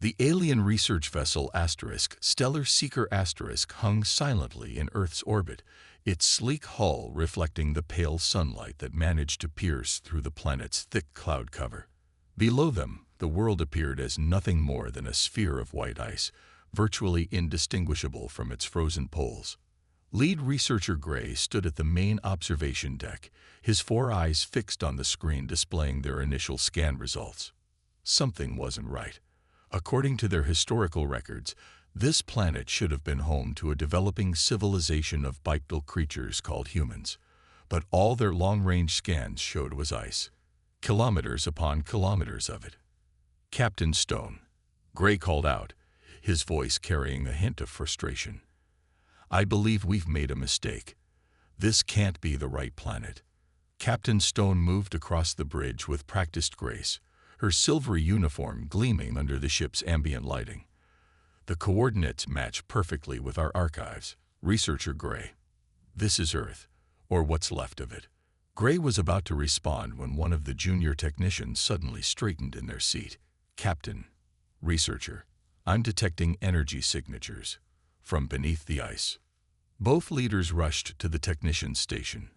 The alien research vessel Stellar Seeker hung silently in Earth's orbit, its sleek hull reflecting the pale sunlight that managed to pierce through the planet's thick cloud cover. Below them, the world appeared as nothing more than a sphere of white ice, virtually indistinguishable from its frozen poles. Lead researcher Gray stood at the main observation deck, his 4 eyes fixed on the screen displaying their initial scan results. Something wasn't right. According to their historical records, this planet should have been home to a developing civilization of bipedal creatures called humans, but all their long-range scans showed was ice. Kilometers upon kilometers of it. "Captain Stone," Gray called out, his voice carrying a hint of frustration. "I believe we've made a mistake. This can't be the right planet." Captain Stone moved across the bridge with practiced grace, her silvery uniform gleaming under the ship's ambient lighting. "The coordinates match perfectly with our archives, Researcher Gray. This is Earth, or what's left of it." Gray was about to respond when one of the junior technicians suddenly straightened in their seat. "Captain, Researcher, I'm detecting energy signatures from beneath the ice." Both leaders rushed to the technician's station.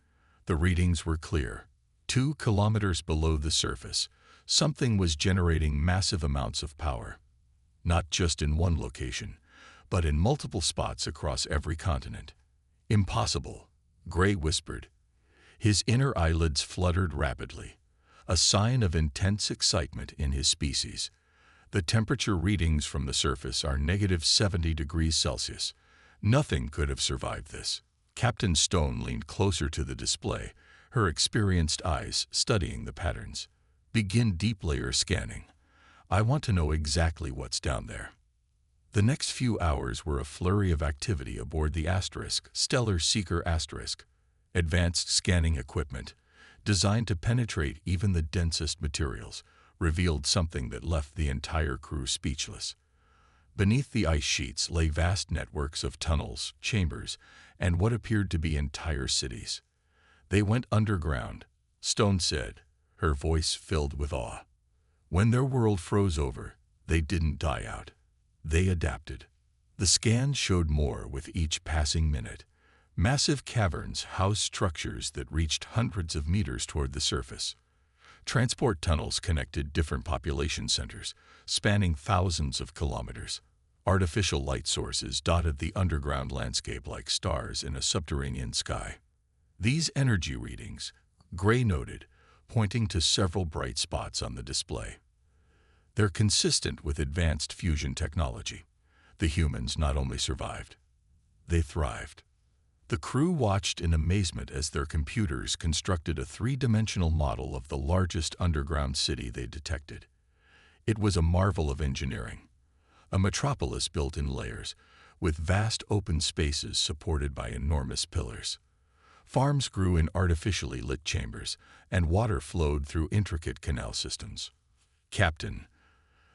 The readings were clear. 2 kilometers below the surface, something was generating massive amounts of power. Not just in one location, but in multiple spots across every continent. "Impossible," Gray whispered. His inner eyelids fluttered rapidly, a sign of intense excitement in his species. "The temperature readings from the surface are -70 degrees Celsius. Nothing could have survived this." Captain Stone leaned closer to the display, her experienced eyes studying the patterns. "Begin deep layer scanning. I want to know exactly what's down there." The next few hours were a flurry of activity aboard the Stellar Seeker. Advanced scanning equipment, designed to penetrate even the densest materials, revealed something that left the entire crew speechless. Beneath the ice sheets lay vast networks of tunnels, chambers, and what appeared to be entire cities. "They went underground," Stone said, her voice filled with awe. "When their world froze over, they didn't die out. They adapted." The scans showed more with each passing minute. Massive caverns housed structures that reached hundreds of meters toward the surface. Transport tunnels connected different population centers, spanning thousands of kilometers. Artificial light sources dotted the underground landscape like stars in a subterranean sky. "These energy readings," Gray noted, pointing to several bright spots on the display. "They're consistent with advanced fusion technology." The humans not only survived, they thrived. The crew watched in amazement as their computers constructed a 3-dimensional model of the largest underground city they detected. It was a marvel of engineering, a metropolis built in layers, with vast open spaces supported by enormous pillars. Farms grew in artificially lit chambers, and water flowed through intricate canal systems. "Captain,"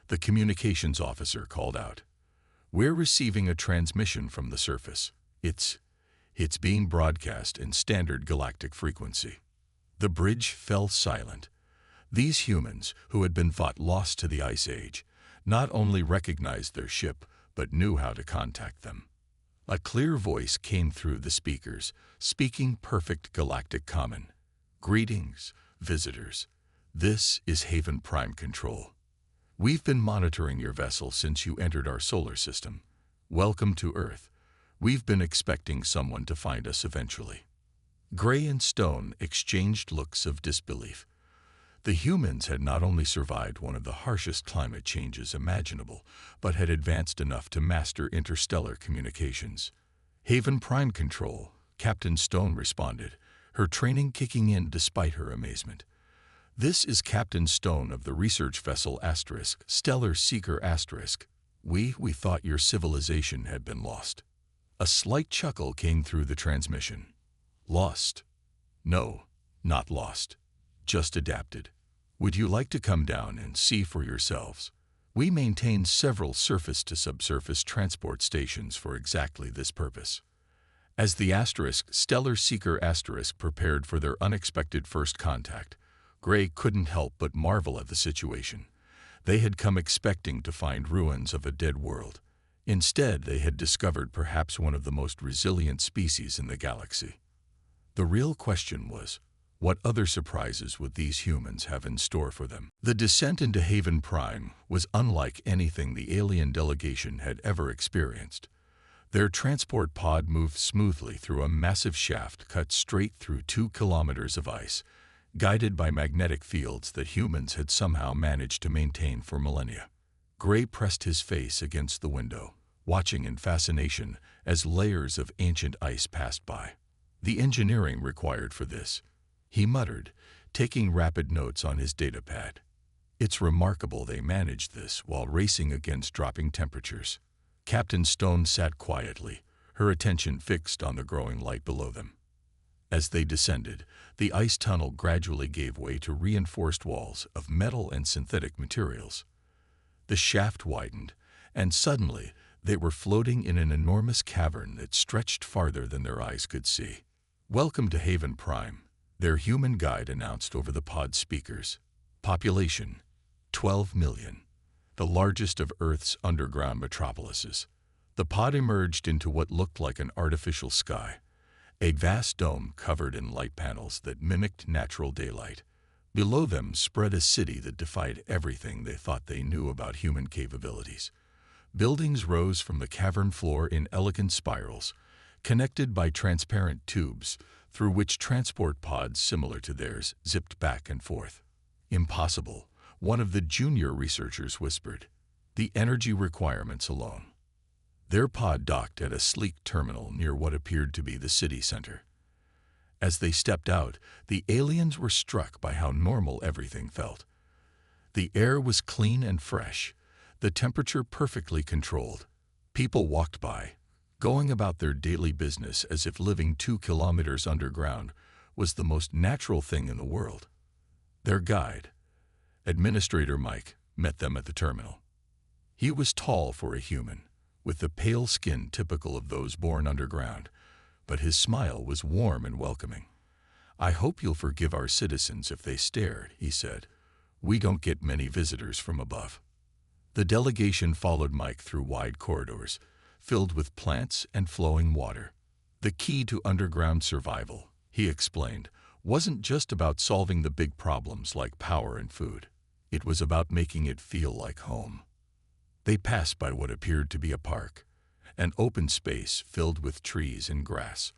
the communications officer called out, "we're receiving a transmission from the surface. It's being broadcast in standard galactic frequency." The bridge fell silent. These humans, who had been thought lost to the Ice Age, not only recognized their ship, but knew how to contact them. A clear voice came through the speakers, speaking perfect galactic common. "Greetings, visitors. This is Haven Prime Control. We've been monitoring your vessel since you entered our solar system. Welcome to Earth. We've been expecting someone to find us eventually." Gray and Stone exchanged looks of disbelief. The humans had not only survived one of the harshest climate changes imaginable, but had advanced enough to master interstellar communications. "Haven Prime Control," Captain Stone responded, her training kicking in despite her amazement. "This is Captain Stone of the research vessel Stellar Seeker. We thought your civilization had been lost." A slight chuckle came through the transmission. "Lost? No, not lost. Just adapted. Would you like to come down and see for yourselves? We maintain several surface-to-subsurface transport stations for exactly this purpose." As the Stellar Seeker prepared for their unexpected first contact, Gray couldn't help but marvel at the situation. They had come expecting to find ruins of a dead world. Instead, they had discovered perhaps one of the most resilient species in the galaxy. The real question was, what other surprises would these humans have in store for them? The descent into Haven Prime was unlike anything the alien delegation had ever experienced. Their transport pod moved smoothly through a massive shaft cut straight through 2 kilometers of ice, guided by magnetic fields that humans had somehow managed to maintain for millennia. Gray pressed his face against the window, watching in fascination as layers of ancient ice passed by. The engineering required for this, he muttered, taking rapid notes on his datapad. It's remarkable they managed this while racing against dropping temperatures. Captain Stone sat quietly, her attention fixed on the growing light below them. As they descended, the ice tunnel gradually gave way to reinforced walls of metal and synthetic materials. The shaft widened, and suddenly they were floating in an enormous cavern that stretched farther than their eyes could see. "Welcome to Haven Prime," their human guide announced over the pod speakers. "Population, 12 million. The largest of Earth's underground metropolises." The pod emerged into what looked like an artificial sky, a vast dome covered in light panels that mimicked natural daylight. Below them spread a city that defied everything they thought they knew about human capabilities. Buildings rose from the cavern floor in elegant spirals, connected by transparent tubes through which transport pods similar to theirs zipped back and forth. "Impossible," one of the junior researchers whispered. "The energy requirements alone." Their pod docked at a sleek terminal near what appeared to be the city center. As they stepped out, the aliens were struck by how normal everything felt. The air was clean and fresh, the temperature perfectly controlled. People walked by, going about their daily business as if living 2 kilometers underground was the most natural thing in the world. Their guide, Administrator Mike, met them at the terminal. He was tall for a human, with the pale skin typical of those born underground, but his smile was warm and welcoming. "I hope you'll forgive our citizens if they stared," he said. "We don't get many visitors from above." The delegation followed Mike through wide corridors, filled with plants and flowing water. "The key to underground survival," he explained, "wasn't just about solving the big problems like power and food. It was about making it feel like home." They passed by what appeared to be a park, an open space filled with trees and grass,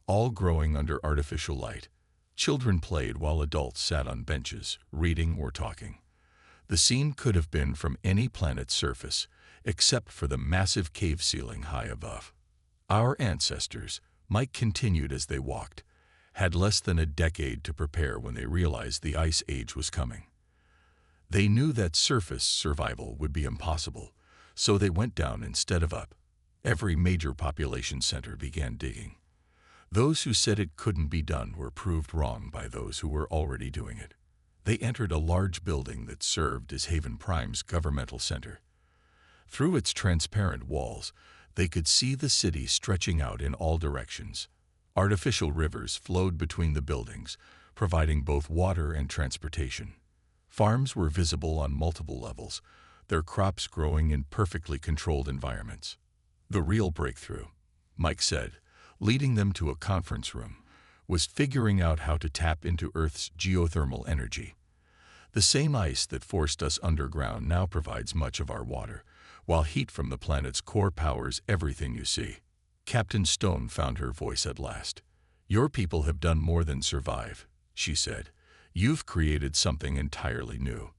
all growing under artificial light. Children played while adults sat on benches, reading or talking. The scene could have been from any planet's surface, except for the massive cave ceiling high above. "Our ancestors," Mike continued as they walked, "had less than a decade to prepare when they realized the Ice Age was coming. They knew that surface survival would be impossible, so they went down instead of up. Every major population center began digging. Those who said it couldn't be done were proved wrong by those who were already doing it. They entered a large building that served as Haven Prime's governmental center. Through its transparent walls, they could see the city stretching out in all directions. Artificial rivers flowed between the buildings, providing both water and transportation. Farms were visible on multiple levels, their crops growing in perfectly controlled environments. "The real breakthrough," Mike said, leading them to a conference room, was figuring out how to tap into Earth's geothermal energy. The same ice that forced us underground now provides much of our water, while heat from the planet's core powers everything you see. Captain Stone found her voice at last. "Your people have done more than survive," she said. "You've created something entirely new."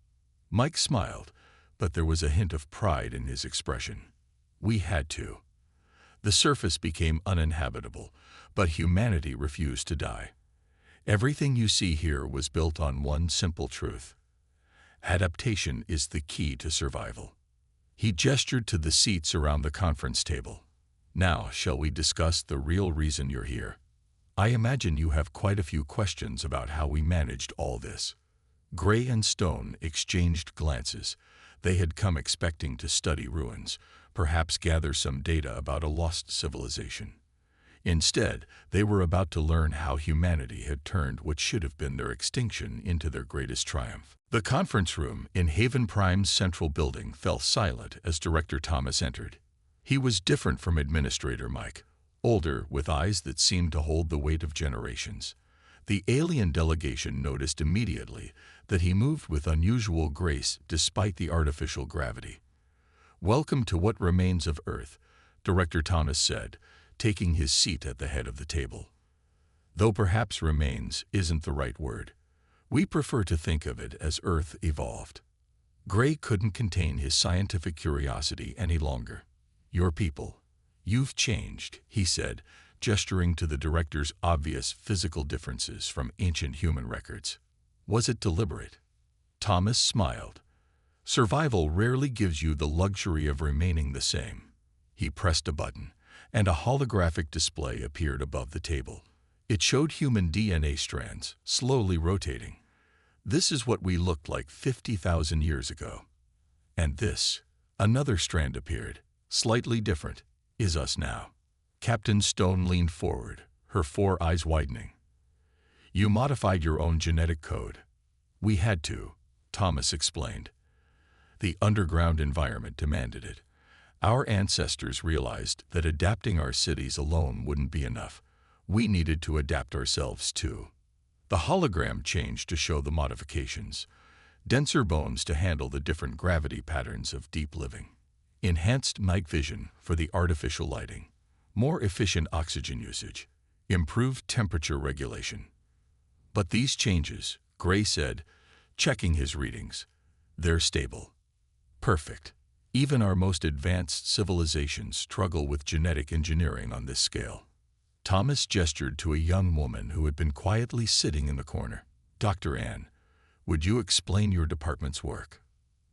Mike smiled, but there was a hint of pride in his expression. "We had to. The surface became uninhabitable, but humanity refused to die. Everything you see here was built on one simple truth. Adaptation is the key to survival." He gestured to the seats around the conference table. "Now, shall we discuss the real reason you're here? I imagine you have quite a few questions about how we managed all this." Gray and Stone exchanged glances. They had come expecting to study ruins, perhaps gather some data about a lost civilization. Instead, they were about to learn how humanity had turned what should have been their extinction into their greatest triumph. The conference room in Haven Prime's central building fell silent as Director Thomas entered. He was different from Administrator Mike, older with eyes that seemed to hold the weight of generations. The alien delegation noticed immediately that he moved with unusual grace despite the artificial gravity. "Welcome to what remains of Earth," Director Thomas said, taking his seat at the head of the table. Though perhaps remains isn't the right word. We prefer to think of it as Earth evolved. Gray couldn't contain his scientific curiosity any longer. "Your people. You've changed," he said, gesturing to the director's obvious physical differences from ancient human records. Was it deliberate? Thomas smiled. "Survival rarely gives you the luxury of remaining the same." He pressed a button, and a holographic display appeared above the table. It showed human DNA strands, slowly rotating. "This is what we looked like 50,000 years ago. And this," another strand appeared, slightly different, "is us now." Captain Stone leaned forward, her 4 eyes widening. "You modified your own genetic code." "We had to," Thomas explained. "The underground environment demanded it. Our ancestors realized that adapting our cities alone wouldn't be enough. We needed to adapt ourselves too." The hologram changed to show the modifications. Denser bones to handle the different gravity patterns of deep living. Enhanced night vision for the artificial lighting. More efficient oxygen usage. Improved temperature regulation. "But these changes," Gray said, checking his readings, "they're stable. Perfect. Even our most advanced civilizations struggle with genetic engineering on this scale." Thomas gestured to a young woman who had been quietly sitting in the corner. "Dr. Ann, would you explain your department's work?"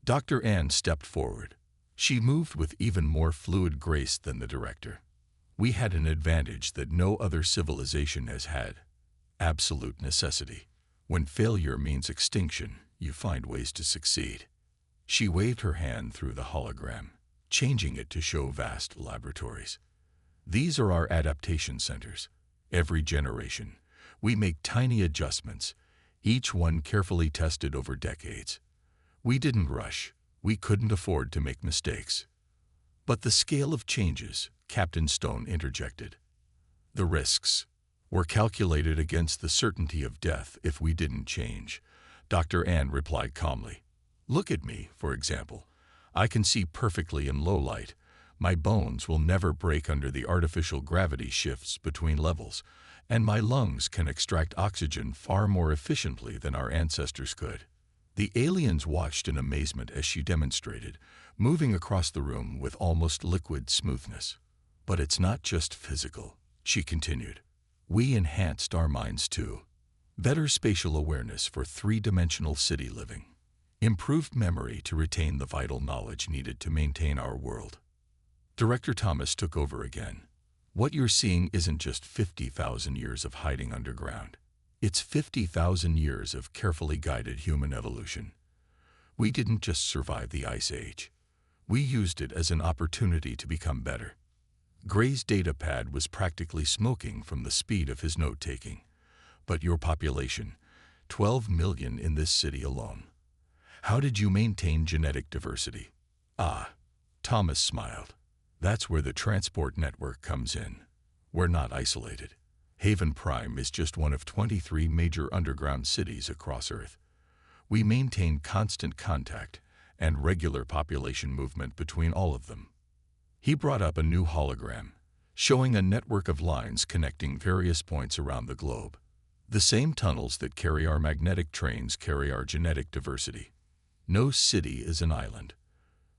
Dr. Ann stepped forward. She moved with even more fluid grace than the director. "We had an advantage that no other civilization has had. Absolute necessity. When failure means extinction, you find ways to succeed." She waved her hand through the hologram, changing it to show vast laboratories. "These are our adaptation centers. Every generation, we make tiny adjustments, each one carefully tested over decades. We didn't rush. We couldn't afford to make mistakes." "But the scale of changes," Captain Stone interjected. "The risks were calculated against the certainty of death if we didn't change," Dr. Ann replied calmly. "Look at me, for example. I can see perfectly in low light. My bones will never break under the artificial gravity shifts between levels, and my lungs can extract oxygen far more efficiently than our ancestors could." The aliens watched in amazement as she demonstrated, moving across the room with almost liquid smoothness. "But it's not just physical," she continued. "We enhanced our minds too. Better spatial awareness for 3-dimensional city living. Improved memory to retain the vital knowledge needed to maintain our world." Director Thomas took over again. "What you're seeing isn't just 50,000 years of hiding underground. It's 50,000 years of carefully guided human evolution. We didn't just survive the Ice Age. We used it as an opportunity to become better." Gray's data pad was practically smoking from the speed of his note-taking. "But your population, 12 million in this city alone. How did you maintain genetic diversity?" "Ah," Thomas smiled. "That's where the transport network comes in. We're not isolated. Haven Prime is just one of 23 major underground cities across Earth. We maintain constant contact and regular population movement between all of them." He brought up a new hologram, showing a network of lines connecting various points around the globe. "The same tunnels that carry our magnetic trains carry our genetic diversity. No city is an island.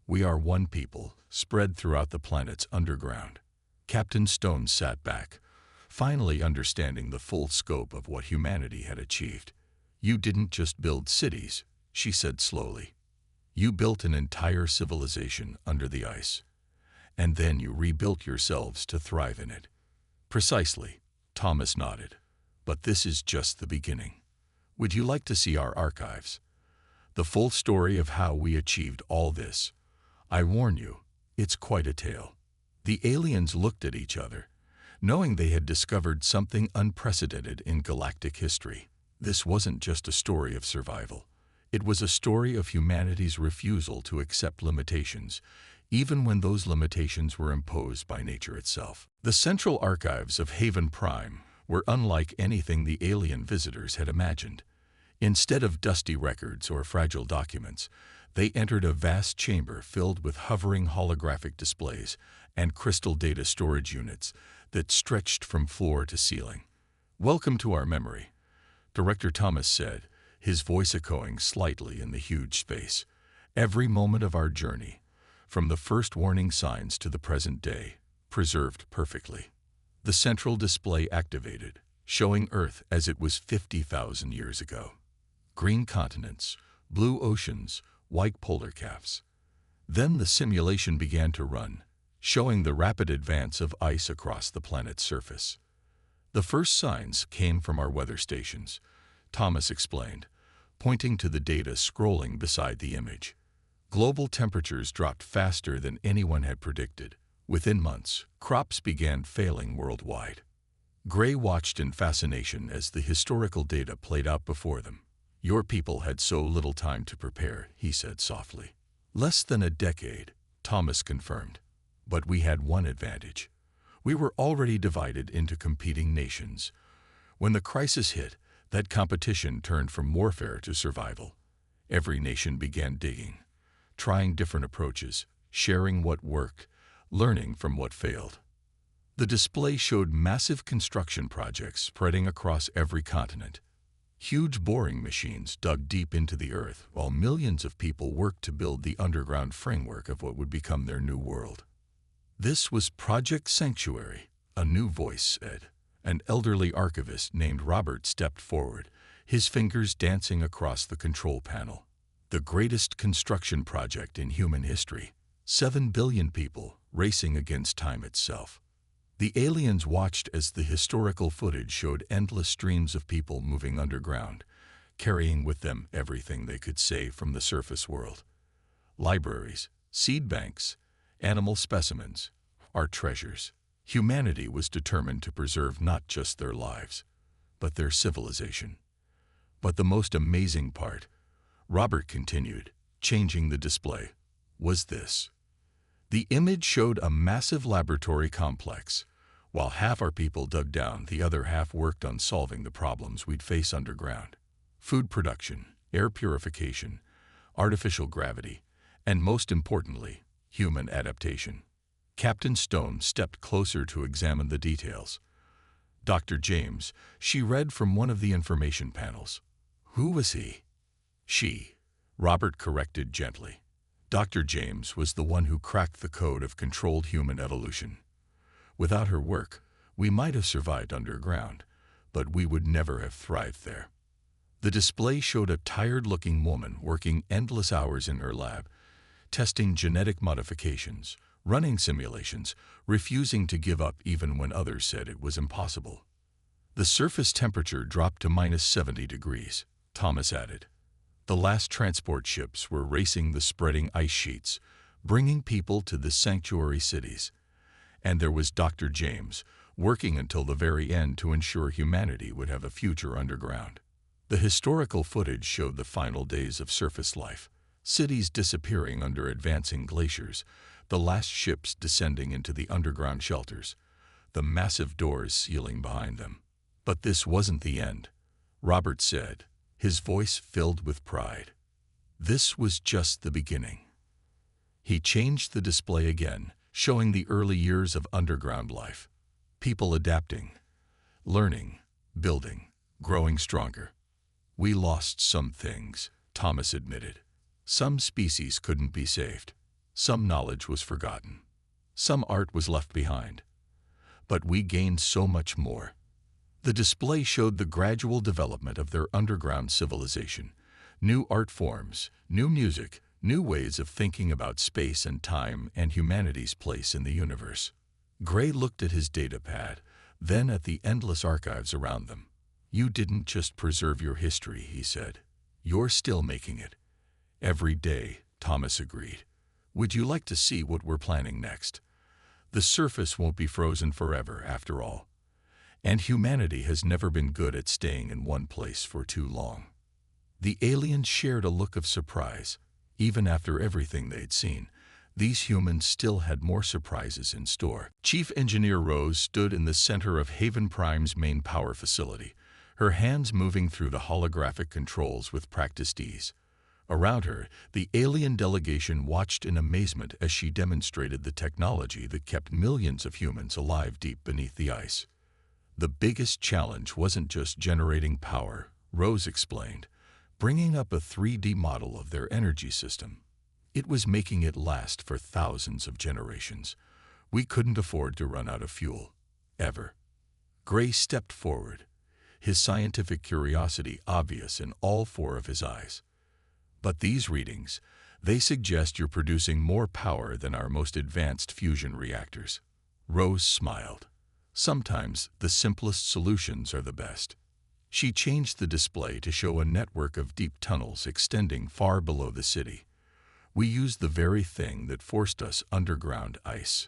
We are one people, spread throughout the planet's underground." Captain Stone sat back, finally understanding the full scope of what humanity had achieved. "You didn't just build cities," she said slowly. "You built an entire civilization under the ice. And then you rebuilt yourselves to thrive in it." "Precisely," Thomas nodded. "But this is just the beginning. Would you like to see our archives? The full story of how we achieved all this. I warn you, it's quite a tale." The aliens looked at each other, knowing they had discovered something unprecedented in galactic history. This wasn't just a story of survival. It was a story of humanity's refusal to accept limitations, even when those limitations were imposed by nature itself. The central archives of Haven Prime were unlike anything the alien visitors had imagined. Instead of dusty records or fragile documents, they entered a vast chamber filled with hovering holographic displays and crystal data storage units that stretched from floor to ceiling. "Welcome to our memory," Director Thomas said, his voice echoing slightly in the huge space. "Every moment of our journey, from the first warning signs to the present day, preserved perfectly." The central display activated, showing Earth as it was 50,000 years ago. Green continents, blue oceans, white polar caps. Then the simulation began to run, showing the rapid advance of ice across the planet's surface. "The first signs came from our weather stations," Thomas explained, pointing to the data scrolling beside the image. Global temperatures dropped faster than anyone had predicted. Within months, crops began failing worldwide. Gray watched in fascination as the historical data played out before them. "Your people had so little time to prepare," he said softly. "Less than a decade," Thomas confirmed. "But we had one advantage. We were already divided into competing nations. When the crisis hit, that competition turned from warfare to survival. Every nation began digging, trying different approaches, sharing what worked, learning from what failed." The display showed massive construction projects spreading across every continent. Huge boring machines dug deep into the Earth, while millions of people worked to build the underground framework of what would become their new world. "This was Project Sanctuary," a new voice said. An elderly archivist named Robert stepped forward, his fingers dancing across the control panel. "The greatest construction project in human history. 7 billion people racing against time itself." The aliens watched as the historical footage showed endless streams of people moving underground, carrying with them everything they could save from the surface world. Libraries, seed banks, animal specimens, art treasures. Humanity was determined to preserve not just their lives, but their civilization. "But the most amazing part," Robert continued, changing the display, "was this. The image showed a massive laboratory complex. While half our people dug down, the other half worked on solving the problems we'd face underground. Food production, air purification, artificial gravity, and most importantly, human adaptation." Captain Stone stepped closer to examine the details. "Dr. James," she read from one of the information panels. "Who was he?" "She," Robert corrected gently. "Dr. James was the one who cracked the code of controlled human evolution. Without her work, we might have survived underground, but we would never have thrived there." The display showed a tired-looking woman working endless hours in her lab, testing genetic modifications, running simulations, refusing to give up even when others said it was impossible. "The surface temperature dropped to -70 degrees, Thomas added. The last transport ships were racing the spreading ice sheets, bringing people to the sanctuary cities. And there was Dr. James, working until the very end to ensure humanity would have a future underground." The historical footage showed the final days of surface life, cities disappearing under advancing glaciers, the last ships descending into the underground shelters, the massive doors sealing behind them. "But this wasn't the end," Robert said, his voice filled with pride. "This was just the beginning." He changed the display again, showing the early years of underground life. People adapting, learning, building, growing stronger. "We lost some things," Thomas admitted. "Some species couldn't be saved. Some knowledge was forgotten. Some art was left behind. But we gained so much more." The display showed the gradual development of their underground civilization. New art forms, new music, new ways of thinking about space and time and humanity's place in the universe. Gray looked at his data pad, then at the endless archives around them. "You didn't just preserve your history," he said. "You're still making it." "Every day," Thomas agreed. "Would you like to see what we're planning next? The surface won't be frozen forever, after all. And humanity has never been good at staying in one place for too long." The aliens shared a look of surprise. Even after everything they'd seen, these humans still had more surprises in store. Chief Engineer Rose stood in the center of Haven Prime's main power facility, her hands moving through the holographic controls with practiced ease. Around her, the alien delegation watched in amazement as she demonstrated the technology that kept millions of humans alive deep beneath the ice. The biggest challenge wasn't just generating power, Rose explained, bringing up a 3D model of their energy system. It was making it last for thousands of generations. We couldn't afford to run out of fuel, ever. Gray stepped forward, his scientific curiosity obvious in all four of his eyes. But these readings, they suggest you're producing more power than our most advanced fusion reactors. Rose smiled. Sometimes the simplest solutions are the best. She changed the display to show a network of deep tunnels extending far below the city. We used the very thing that forced us underground ice.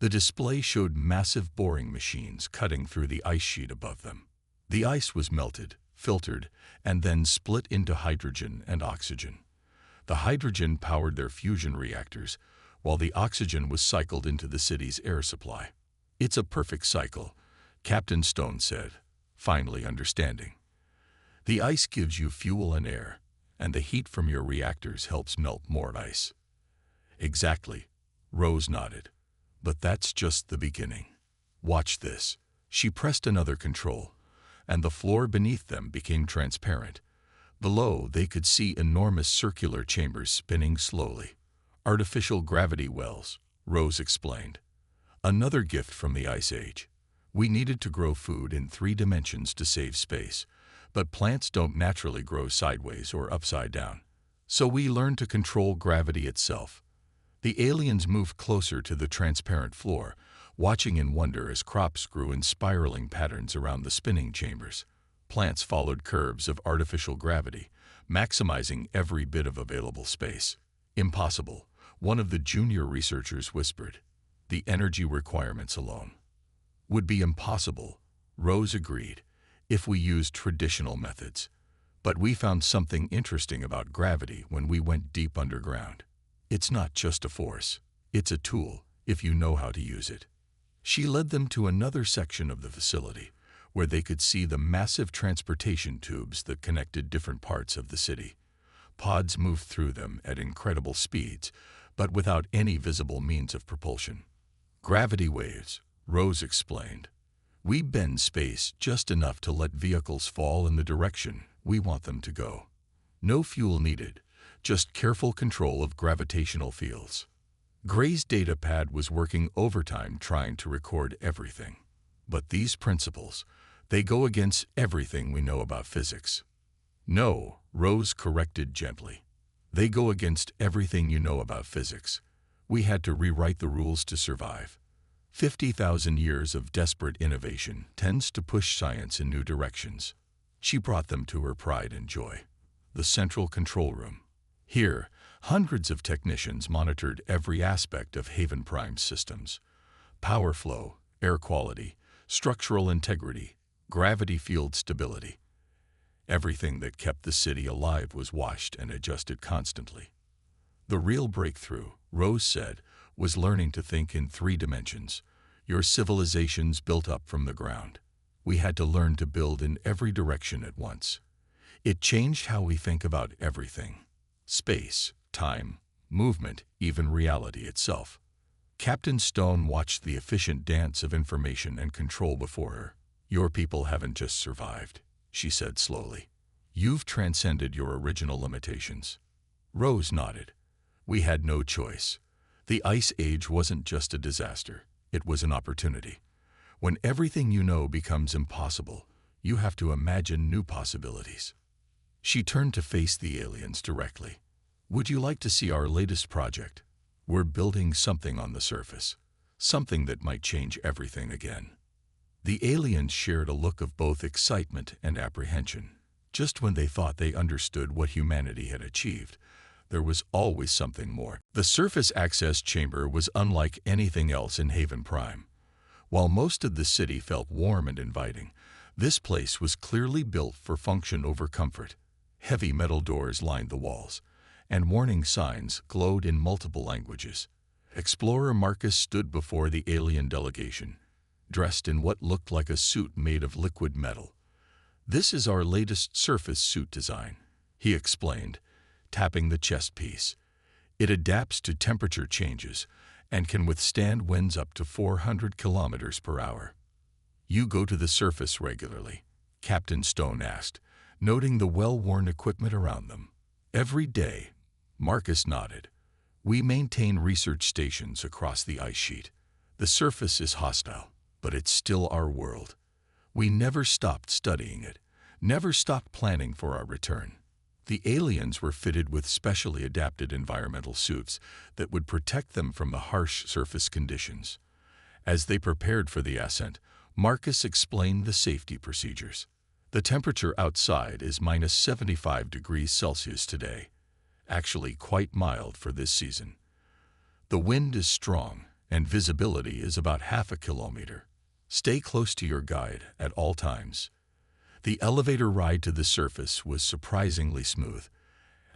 The display showed massive boring machines cutting through the ice sheet above them. The ice was melted, filtered, and then split into hydrogen and oxygen. The hydrogen powered their fusion reactors, while the oxygen was cycled into the city's air supply. It's a perfect cycle, Captain Stone said, finally understanding. The ice gives you fuel and air, and the heat from your reactors helps melt more ice. Exactly, Rose nodded. But that's just the beginning. Watch this. She pressed another control, and the floor beneath them became transparent. Below, they could see enormous circular chambers spinning slowly. Artificial gravity wells, Rose explained. Another gift from the Ice Age. We needed to grow food in 3 dimensions to save space, but plants don't naturally grow sideways or upside down. So we learned to control gravity itself. The aliens moved closer to the transparent floor, watching in wonder as crops grew in spiraling patterns around the spinning chambers. Plants followed curves of artificial gravity, maximizing every bit of available space. Impossible, one of the junior researchers whispered. The energy requirements alone would be impossible, Rose agreed, if we used traditional methods. But we found something interesting about gravity when we went deep underground. It's not just a force, it's a tool, if you know how to use it. She led them to another section of the facility, where they could see the massive transportation tubes that connected different parts of the city. Pods moved through them at incredible speeds, but without any visible means of propulsion. Gravity waves, Rose explained. We bend space just enough to let vehicles fall in the direction we want them to go. No fuel needed, just careful control of gravitational fields. Gray's data pad was working overtime trying to record everything. But these principles, they go against everything we know about physics. No, Rose corrected gently. They go against everything you know about physics. We had to rewrite the rules to survive. 50,000 years of desperate innovation tends to push science in new directions. She brought them to her pride and joy. The central control room. Here, hundreds of technicians monitored every aspect of Haven Prime's systems. Power flow, air quality, structural integrity, gravity field stability. Everything that kept the city alive was watched and adjusted constantly. The real breakthrough, Rose said, was learning to think in 3 dimensions. Your civilizations built up from the ground. We had to learn to build in every direction at once. It changed how we think about everything. Space, time, movement, even reality itself. Captain Stone watched the efficient dance of information and control before her. Your people haven't just survived, she said slowly. You've transcended your original limitations. Rose nodded. We had no choice. The Ice Age wasn't just a disaster, it was an opportunity. When everything you know becomes impossible, you have to imagine new possibilities. She turned to face the aliens directly. Would you like to see our latest project? We're building something on the surface, something that might change everything again. The aliens shared a look of both excitement and apprehension. Just when they thought they understood what humanity had achieved, there was always something more. The surface access chamber was unlike anything else in Haven Prime. While most of the city felt warm and inviting, this place was clearly built for function over comfort. Heavy metal doors lined the walls, and warning signs glowed in multiple languages. Explorer Marcus stood before the alien delegation, dressed in what looked like a suit made of liquid metal. "This is our latest surface suit design," he explained, tapping the chest piece. "It adapts to temperature changes and can withstand winds up to 400 kilometers per hour." "You go to the surface regularly?" Captain Stone asked, noting the well-worn equipment around them. "Every day," Marcus nodded. "We maintain research stations across the ice sheet. The surface is hostile, but it's still our world. We never stopped studying it, never stopped planning for our return." The aliens were fitted with specially adapted environmental suits that would protect them from the harsh surface conditions. As they prepared for the ascent, Marcus explained the safety procedures. "The temperature outside is minus 75 degrees Celsius today, actually quite mild for this season. The wind is strong, and visibility is about half a kilometer. Stay close to your guide at all times." The elevator ride to the surface was surprisingly smooth.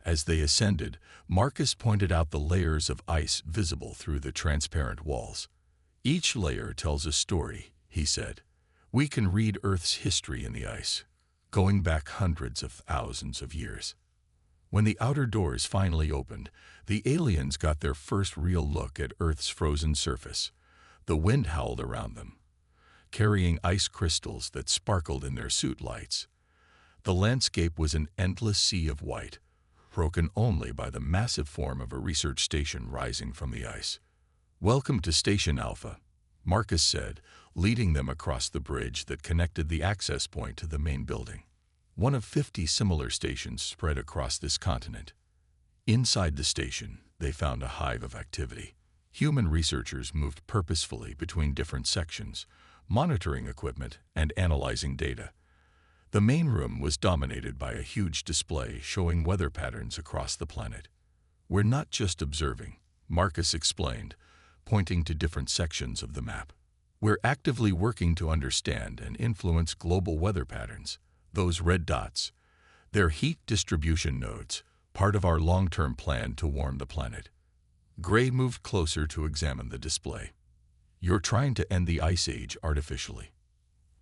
As they ascended, Marcus pointed out the layers of ice visible through the transparent walls. "Each layer tells a story," he said. "We can read Earth's history in the ice, going back hundreds of thousands of years." When the outer doors finally opened, the aliens got their first real look at Earth's frozen surface. The wind howled around them, carrying ice crystals that sparkled in their suit lights. The landscape was an endless sea of white, broken only by the massive form of a research station rising from the ice. "Welcome to Station Alpha," Marcus said, leading them across the bridge that connected the access point to the main building. One of 50 similar stations spread across this continent. Inside the station, they found a hive of activity. Human researchers moved purposefully between different sections, monitoring equipment and analyzing data. The main room was dominated by a huge display showing weather patterns across the planet. "We're not just observing," Marcus explained, pointing to different sections of the map. "We're actively working to understand and influence global weather patterns. Those red dots, they're heat distribution nodes, part of our long-term plan to warm the planet." Gray moved closer to examine the display. "You're trying to end the Ice Age artificially."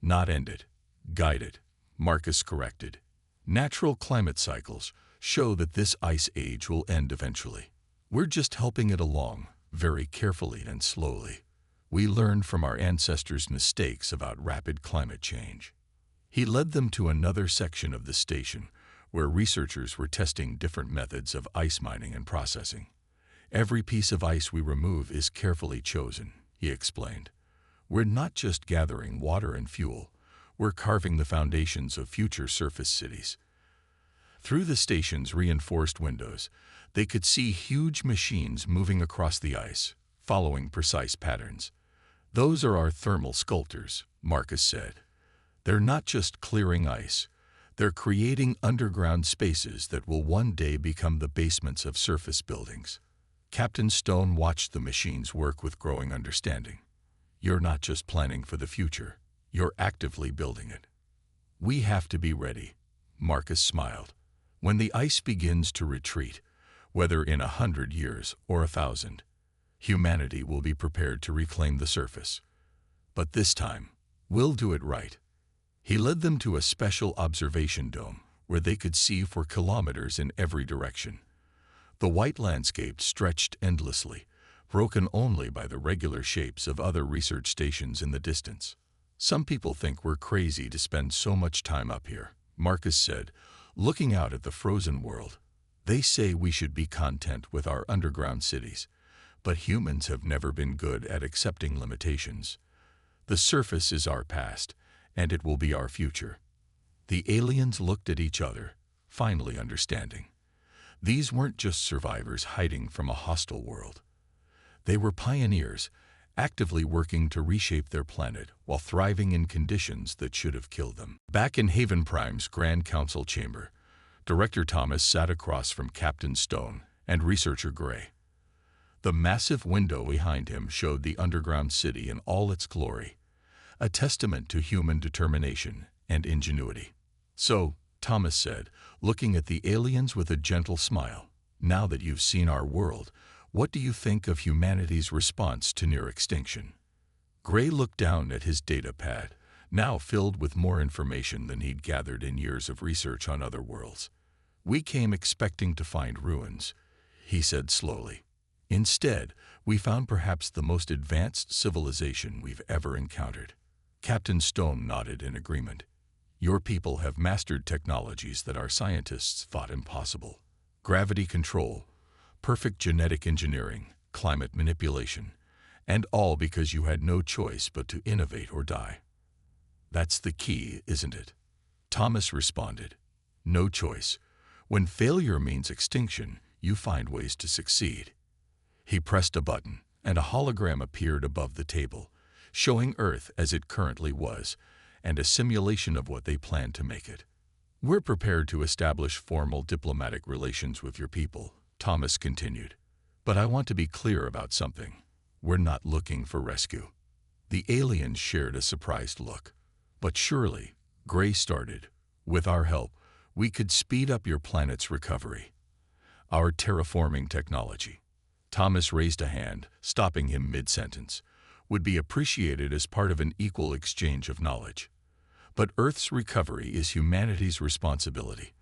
"Not end it, guide it," Marcus corrected. "Natural climate cycles show that this Ice Age will end eventually. We're just helping it along, very carefully and slowly. We learned from our ancestors' mistakes about rapid climate change." He led them to another section of the station, where researchers were testing different methods of ice mining and processing. "Every piece of ice we remove is carefully chosen," he explained. "We're not just gathering water and fuel, we're carving the foundations of future surface cities." Through the station's reinforced windows, they could see huge machines moving across the ice, following precise patterns. "Those are our thermal sculptors," Marcus said. "They're not just clearing ice, they're creating underground spaces that will one day become the basements of surface buildings." Captain Stone watched the machines work with growing understanding. "You're not just planning for the future, you're actively building it." "We have to be ready," Marcus smiled. "When the ice begins to retreat, whether in 100 years or 1,000, humanity will be prepared to reclaim the surface. But this time, we'll do it right." He led them to a special observation dome where they could see for kilometers in every direction. The white landscape stretched endlessly, broken only by the regular shapes of other research stations in the distance. "Some people think we're crazy to spend so much time up here," Marcus said, looking out at the frozen world. "They say we should be content with our underground cities, but humans have never been good at accepting limitations. The surface is our past, and it will be our future." The aliens looked at each other, finally understanding. These weren't just survivors hiding from a hostile world. They were pioneers, actively working to reshape their planet while thriving in conditions that should have killed them. Back in Haven Prime's Grand Council chamber, Director Thomas sat across from Captain Stone and Researcher Gray. The massive window behind him showed the underground city in all its glory, a testament to human determination and ingenuity. "So, Thomas said, looking at the aliens with a gentle smile. "Now that you've seen our world, what do you think of humanity's response to near extinction?" Gray looked down at his data pad, now filled with more information than he'd gathered in years of research on other worlds. "We came expecting to find ruins," he said slowly. "Instead, we found perhaps the most advanced civilization we've ever encountered." Captain Stone nodded in agreement. "Your people have mastered technologies that our scientists thought impossible. Gravity control, perfect genetic engineering, climate manipulation, and all because you had no choice but to innovate or die." "That's the key, isn't it?" Thomas responded. "No choice. When failure means extinction, you find ways to succeed." He pressed a button, and a hologram appeared above the table, showing Earth as it currently was, and a simulation of what they planned to make it. "We're prepared to establish formal diplomatic relations with your people," Thomas continued. "But I want to be clear about something. We're not looking for rescue." The aliens shared a surprised look. "But surely," Gray started, "with our help, we could speed up your planet's recovery." "Our terraforming technology," Thomas raised a hand, stopping him mid-sentence, "would be appreciated as part of an equal exchange of knowledge. But Earth's recovery is humanity's responsibility.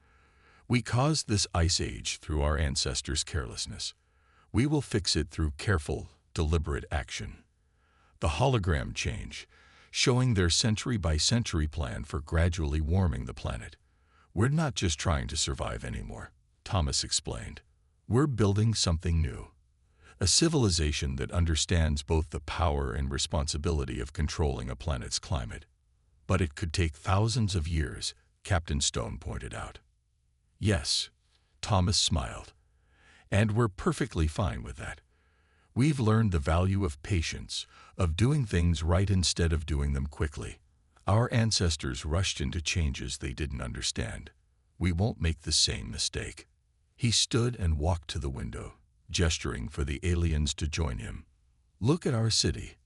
We caused this ice age through our ancestors' carelessness. We will fix it through careful, deliberate action." The hologram changed, showing their century-by-century plan for gradually warming the planet. "We're not just trying to survive anymore," Thomas explained. "We're building something new. A civilization that understands both the power and responsibility of controlling a planet's climate." "But it could take thousands of years," Captain Stone pointed out. "Yes," Thomas smiled. "And we're perfectly fine with that. We've learned the value of patience, of doing things right instead of doing them quickly. Our ancestors rushed into changes they didn't understand. We won't make the same mistake." He stood and walked to the window, gesturing for the aliens to join him. "Look at our city.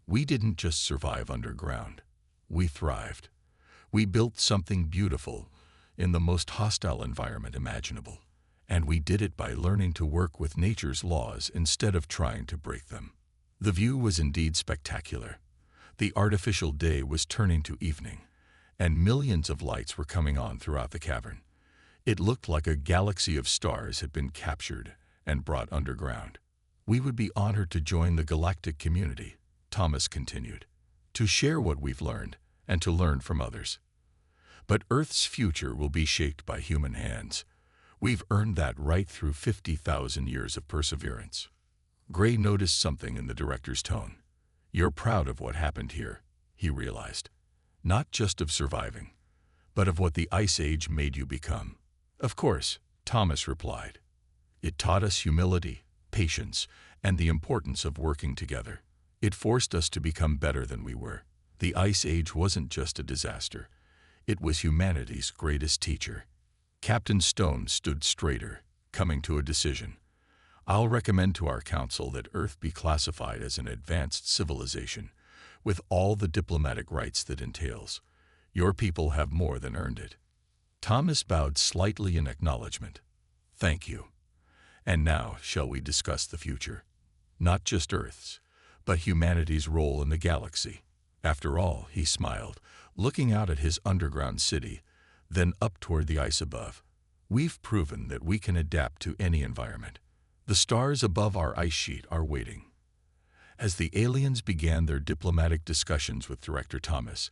We didn't just survive underground. We thrived. We built something beautiful in the most hostile environment imaginable. And we did it by learning to work with nature's laws instead of trying to break them." The view was indeed spectacular. The artificial day was turning to evening, and millions of lights were coming on throughout the cavern. It looked like a galaxy of stars had been captured and brought underground. "We would be honored to join the galactic community," Thomas continued, "to share what we've learned and to learn from others. But Earth's future will be shaped by human hands. We've earned that right through 50,000 years of perseverance." Gray noticed something in the director's tone. "You're proud of what happened here," he realized. "Not just of surviving, but of what the Ice Age made you become." "Of course," Thomas replied. "It taught us humility, patience, and the importance of working together. It forced us to become better than we were. The Ice Age wasn't just a disaster. It was humanity's greatest teacher." Captain Stone stood straighter, coming to a decision. "I'll recommend to our council that Earth be classified as an advanced civilization, with all the diplomatic rights that entails. Your people have more than earned it." Thomas bowed slightly in acknowledgement. "Thank you. And now, shall we discuss the future? Not just Earth's, but humanity's role in the galaxy. After all," he smiled, looking out at his underground city, then up toward the ice above. "We've proven that we can adapt to any environment. The stars above our ice sheet are waiting." As the aliens began their diplomatic discussions with Director Thomas,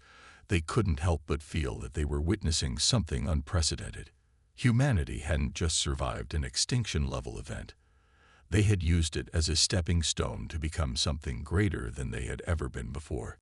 they couldn't help but feel that they were witnessing something unprecedented. Humanity hadn't just survived an extinction-level event. They had used it as a stepping stone to become something greater than they had ever been before.